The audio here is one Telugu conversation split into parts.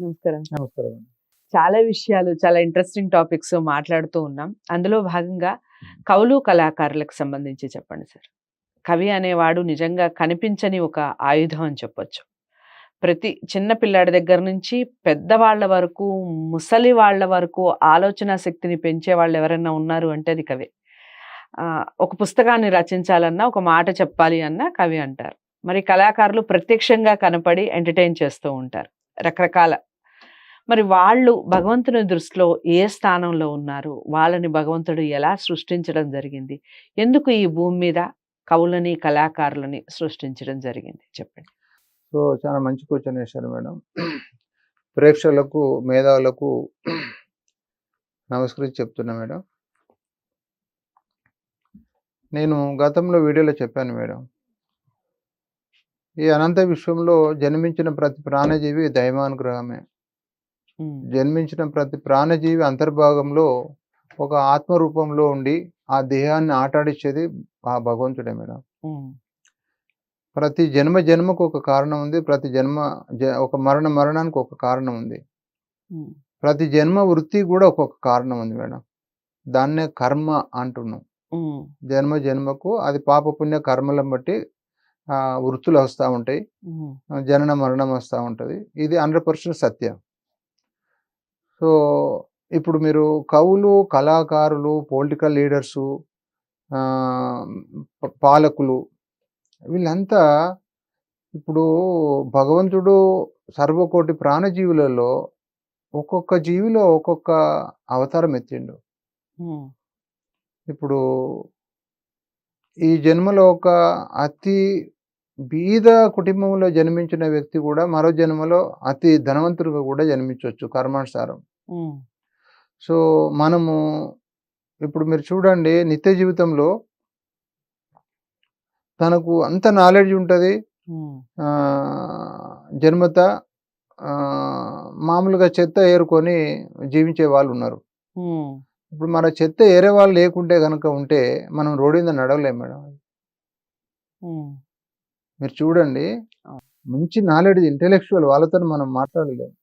నమస్కారం. నమస్కారం. చాలా విషయాలు, చాలా ఇంట్రెస్టింగ్ టాపిక్స్ మాట్లాడుతూ ఉన్నాం. అందులో భాగంగా కవులు, కళాకారులకు సంబంధించి చెప్పండి సార్. కవి అనేవాడు నిజంగా కనిపించని ఒక ఆయుధం అని చెప్పొచ్చు. ప్రతి చిన్న పిల్లాడి దగ్గర నుంచి పెద్దవాళ్ళ వరకు, ముసలి వాళ్ళ వరకు ఆలోచనా శక్తిని పెంచే వాళ్ళు ఎవరైనా ఉన్నారు అంటే అది కవే. ఒక పుస్తకాన్ని రచించాలన్నా, ఒక మాట చెప్పాలి అన్నా కవి అంటారు. మరి కళాకారులు ప్రత్యక్షంగా కనపడి ఎంటర్‌టైన్ చేస్తూ ఉంటారు. రకరకాల మరి వాళ్ళు భగవంతుని దృష్టిలో ఏ స్థానంలో ఉన్నారు? వాళ్ళని భగవంతుడు ఎలా సృష్టించడం జరిగింది? ఎందుకు ఈ భూమి మీద కవులని, కళాకారులని సృష్టించడం జరిగింది? చెప్పండి. సో, చాలా మంచి క్వెషన్ వేశారు మేడం. ప్రేక్షకులకు, మేధావులకు నమస్కరించి చెప్తున్నా మేడం. నేను గతంలో వీడియోలో చెప్పాను మేడం. ఈ అనంత విశ్వంలో జన్మించిన ప్రతి ప్రాణజీవి దైవానుగ్రహమే. జన్మించిన ప్రతి ప్రాణజీవి అంతర్భాగంలో ఒక ఆత్మ రూపంలో ఉండి ఆ దేహాన్ని ఆటాడిచ్చేది ఆ భగవంతుడే మేడం. ప్రతి జన్మకు ఒక కారణం ఉంది. ప్రతి ఒక మరణానికి ఒక కారణం ఉంది. ప్రతి జన్మ వృత్తి కూడా ఒక్కొక్క కారణం ఉంది మేడం. దాన్నే కర్మ అంటున్నాం. జన్మకు అది పాప పుణ్య కర్మలను బట్టి వృత్తులు వస్తూ ఉంటాయి. జనన మరణం వస్తూ ఉంటుంది. ఇది 100% సత్యం. సో ఇప్పుడు మీరు కవులు, కళాకారులు, పొలిటికల్ లీడర్సు, పాలకులు వీళ్ళంతా ఇప్పుడు భగవంతుడు సర్వకోటి ప్రాణజీవులలో ఒక్కొక్క జీవిలో ఒక్కొక్క అవతారం ఎత్తిండు. ఇప్పుడు ఈ జన్మలో ఒక అతి బీద కుటుంబంలో జన్మించిన వ్యక్తి కూడా మరో జన్మలో అతి ధనవంతుడిగా కూడా జన్మించవచ్చు కర్మానుసారం. సో మనము ఇప్పుడు మీరు చూడండి, నిత్య జీవితంలో తనకు అంత నాలెడ్జ్ ఉంటుంది. జన్మత మామూలుగా చెత్త ఏరుకొని జీవించే వాళ్ళు ఉన్నారు. ఇప్పుడు మన చెత్త ఏరే వాళ్ళు లేకుంటే కనుక ఉంటే మనం రోడ్డు మీద నడవలేం మేడం. మీరు చూడండి, మంచి నాలెడ్జ్ ఇంటెలెక్చువల్ వాళ్ళతో మనం మాట్లాడలేము.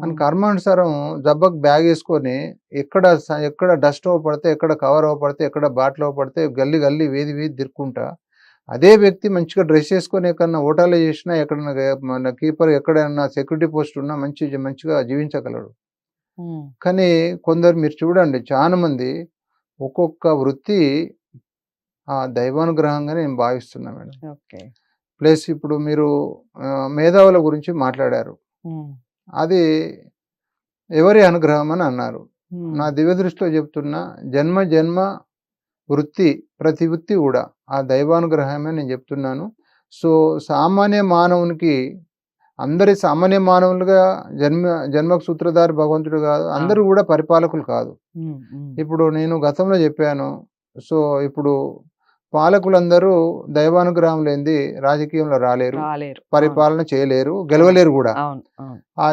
మన కర్మానుసారం జబ్బకు బ్యాగ్ వేసుకొని ఎక్కడ డస్ట్ అవ్వపడితే, ఎక్కడ కవర్ అవ్వపడితే, ఎక్కడ బాటిల్ అవ్వపడితే గల్లీ వీధి తిరుక్కుంటా అదే వ్యక్తి మంచిగా డ్రెస్ చేసుకొని ఎక్కడన్నా హోటల్లో చేసినా, ఎక్కడన్నా మన కీపర్ ఎక్కడైనా సెక్యూరిటీ పోస్ట్ ఉన్నా మంచిగా జీవించగలడు. కానీ కొందరు మీరు చూడండి, చాలా మంది ఒక్కొక్క వృత్తి ఆ దైవానుగ్రహంగా నేను భావిస్తున్నా మేడం. ప్లస్ ఇప్పుడు మీరు మేధావుల గురించి మాట్లాడారు. అది ఎవరి అనుగ్రహం అని అన్నారు. నా దివ్య దృష్టిలో చెప్తున్నా, జన్మ వృత్తి, ప్రతి వృత్తి కూడా ఆ దైవానుగ్రహమే నేను చెప్తున్నాను. సో సామాన్య మానవునికి, అందరి సామాన్య మానవులుగా జన్మకు సూత్రధారి భగవంతుడు కాదు, అందరూ కూడా పరిపాలకులు కాదు. ఇప్పుడు నేను గతంలో చెప్పాను. సో ఇప్పుడు పాలకులందరూ దైవానుగ్రహం లేనిది రాజకీయంలో రాలేరు, పరిపాలన చేయలేరు, గెలవలేరు కూడా. ఆ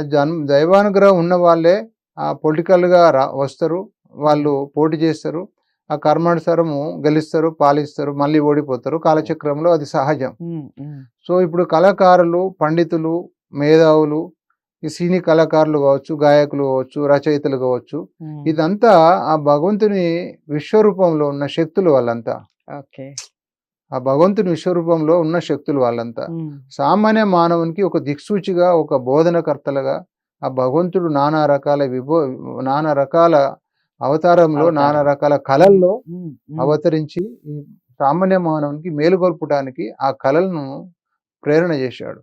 దైవానుగ్రహం ఉన్న వాళ్ళే ఆ పొలిటికల్గా వస్తారు, వాళ్ళు పోటీ చేస్తారు, ఆ కర్మానుసారము గెలుస్తారు, పాలిస్తారు, మళ్ళీ ఓడిపోతారు. కాలచక్రంలో అది సహజం. సో ఇప్పుడు కళాకారులు, పండితులు, మేధావులు, ఈ సినీ కళాకారులు కావచ్చు, గాయకులు కావచ్చు, రచయితలు కావచ్చు, ఇదంతా ఆ భగవంతుని విశ్వరూపంలో ఉన్న శక్తులు వాళ్ళంతా. ఆ భగవంతుని విశ్వరూపంలో ఉన్న శక్తులు వాళ్ళంతా. సామాన్య మానవునికి ఒక దిక్సూచిగా, ఒక బోధనకర్తలుగా ఆ భగవంతుడు నానా రకాల అవతారంలో, నానా రకాల కళల్లో అవతరించి ఈ సామాన్య మానవునికి మేలుకొల్పడానికి ఆ కళలను ప్రేరణ చేశాడు.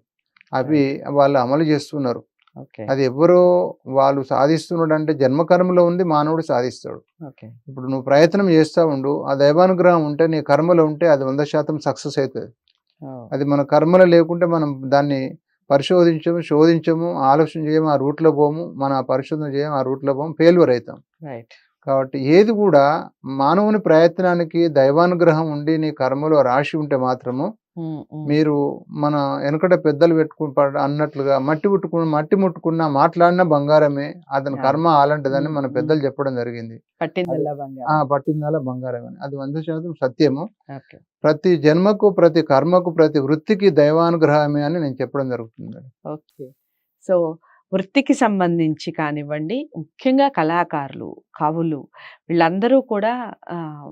అవి వాళ్ళు అమలు చేస్తున్నారు. అది ఎవరో వాళ్ళు సాధిస్తున్నాడు అంటే జన్మకర్మలో ఉంది, మానవుడు సాధిస్తాడు. ఇప్పుడు నువ్వు ప్రయత్నం చేస్తూ ఉండు, ఆ దైవానుగ్రహం ఉంటే నీ కర్మలో ఉంటే అది 100% సక్సెస్ అవుతుంది. అది మన కర్మలో లేకుంటే మనం దాన్ని శోధించము, ఆలోచన చేయము, ఆ రూట్లో పోము, మన పరిశోధన చేయము, ఆ రూట్లో పోము, ఫెయిల్యూర్ అవుతాం. కాబట్టి ఏది కూడా మానవుని ప్రయత్నానికి దైవానుగ్రహం ఉండి నీ కర్మలో రాసి ఉంటే మాత్రము మీరు మన వెనకట పెద్దలు అన్నట్లుగా మట్టి ముట్టుకున్న మాట్లాడిన బంగారమే, అతని కర్మ అలాంటిదని మన పెద్దలు చెప్పడం జరిగింది. పట్టిందల్లా బంగారమే, అది 100% సత్యము. ప్రతి జన్మకు, ప్రతి కర్మకు, ప్రతి వృత్తికి దైవానుగ్రహమే అని నేను చెప్పడం జరుగుతుంది. సో వృత్తికి సంబంధించి కానివ్వండి, ముఖ్యంగా కళాకారులు, కవులు వీళ్ళందరూ కూడా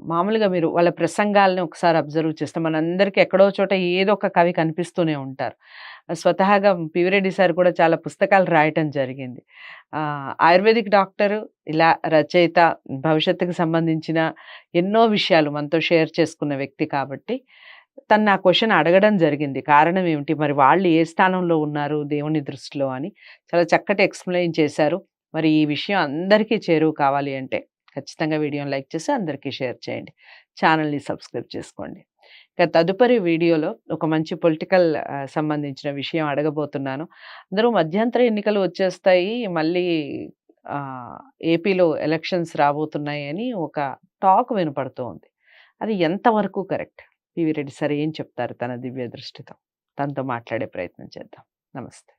మామూలుగా మీరు వాళ్ళ ప్రసంగాలను ఒకసారి అబ్జర్వ్ చేస్తే మనందరికీ ఎక్కడో చోట ఏదో ఒక కవి కనిపిస్తూనే ఉంటారు. స్వతహాగా పివిరెడ్డి సార్ కూడా చాలా పుస్తకాలు రాయటం జరిగింది. ఆయుర్వేదిక్ డాక్టరు, ఇలా రచయిత, భవిష్యత్తుకు సంబంధించిన ఎన్నో విషయాలు మనతో షేర్ చేసుకున్న వ్యక్తి కాబట్టి తను నా క్వెషన్ అడగడం జరిగింది. కారణం ఏమిటి? మరి వాళ్ళు ఏ స్థానంలో ఉన్నారు దేవుని దృష్టిలో అని. చాలా చక్కటి ఎక్స్‌ప్లెయిన్ చేశారు. మరి ఈ విషయం అందరికీ చేరువ కావాలి అంటే ఖచ్చితంగా వీడియోని లైక్ చేసి అందరికీ షేర్ చేయండి. ఛానల్‌ని సబ్స్క్రైబ్ చేసుకోండి. ఇక తదుపరి వీడియోలో ఒక మంచి పొలిటికల్ సంబంధించిన విషయం అడగబోతున్నాను. అందరూ మధ్యంతర ఎన్నికలు వచ్చేస్తాయి. మళ్ళీ ఏపీలో ఎలక్షన్స్ రాబోతున్నాయి అని ఒక టాక్ వినపడుతూ ఉంది. అది ఎంతవరకు కరెక్ట్? పివిరెడ్డి సార్ ఏం చెప్తారు తన దివ్య దృష్టితో? తనతో మాట్లాడే ప్రయత్నం చేద్దాం. నమస్తే.